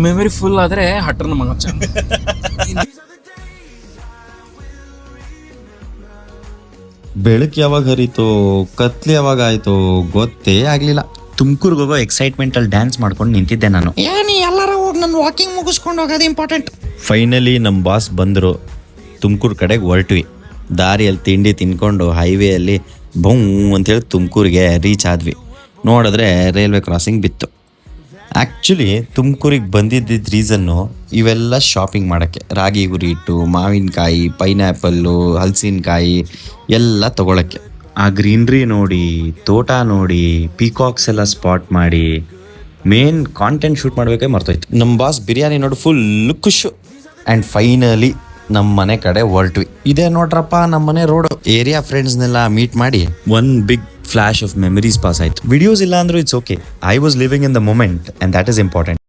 Memory full ಆದರೆ ಹಟ್ರನ ಮಗ ಬೆಳಕು ಯಾವಾಗ ಹರಿತೋ ಕತ್ಲೆ ಯಾವಾಗ ಆಯ್ತೋ ಗೊತ್ತೇ ಆಗ್ಲಿಲ್ಲ. ತುಮಕೂರ್ಗೆ ಹೋಗೋ ಎಕ್ಸೈಟ್ಮೆಂಟ್ ಅಲ್ಲಿ ಡ್ಯಾನ್ಸ್ ಮಾಡ್ಕೊಂಡು ನಿಂತಿದ್ದೆ ನಾನು. ಎಲ್ಲಾರ ಹೋಗಿ ನನ್ನ ವಾಕಿಂಗ್ ಮುಗಿಸ್ಕೊಂಡು ಹೋಗೋದು ಇಂಪಾರ್ಟೆಂಟ್. ಫೈನಲಿ ನಮ್ಮ ಬಾಸ್ ಬಂದರು. ತುಮಕೂರು ಕಡೆಗೆ ಹೊರಟ್ವಿ. ದಾರಿಯಲ್ಲಿ ತಿಂಡಿ ತಿನ್ಕೊಂಡು ಹೈವೇಯಲ್ಲಿ ಬೌ ಅಂತೇಳಿ ತುಮಕೂರಿಗೆ ರೀಚ್ ಆದ್ವಿ. ನೋಡಿದ್ರೆ ರೈಲ್ವೆ ಕ್ರಾಸಿಂಗ್ ಬಿತ್ತು. ಆ್ಯಕ್ಚುಲಿ ತುಮಕೂರಿಗೆ ಬಂದಿದ್ದ ರೀಸನ್ನು ಇವೆಲ್ಲ ಶಾಪಿಂಗ್ ಮಾಡೋಕ್ಕೆ, ರಾಗಿ ಹುರಿ ಹಿಟ್ಟು, ಮಾವಿನಕಾಯಿ, ಪೈನಾಪಲ್ಲು, ಹಲಸಿನಕಾಯಿ ಎಲ್ಲ ತೊಗೊಳಕ್ಕೆ. ಆ ಗ್ರೀನ್ರಿ ನೋಡಿ, ತೋಟ ನೋಡಿ, ಪೀಕಾಕ್ಸ್ ಎಲ್ಲ ಸ್ಪಾಟ್ ಮಾಡಿ ಮೇನ್ ಕಾಂಟೆಂಟ್ ಶೂಟ್ ಮಾಡಬೇಕೆ ಮರ್ತೋಯ್ತು. ನಮ್ಮ ಬಾಸ್ ಬಿರಿಯಾನಿ ನೋಡಿ ಫುಲ್ ಖುಷು. ಆ್ಯಂಡ್ ಫೈನಲಿ ನಮ್ಮ ಮನೆ ಕಡೆ ಹೊರಟ್ವಿ. ಇದೇ ನೋಡ್ರಪ್ಪ ನಮ್ಮ ಮನೆ ರೋಡು. ಏರಿಯಾ ಫ್ರೆಂಡ್ಸ್ನೆಲ್ಲ ಮೀಟ್ ಮಾಡಿ one big flash of memories pass ಆಯ್ತು. ವಿಡಿಯೋಸ್ ಇಲ್ಲ ಅಂದ್ರೂ it's okay. I was living in the moment and that is important.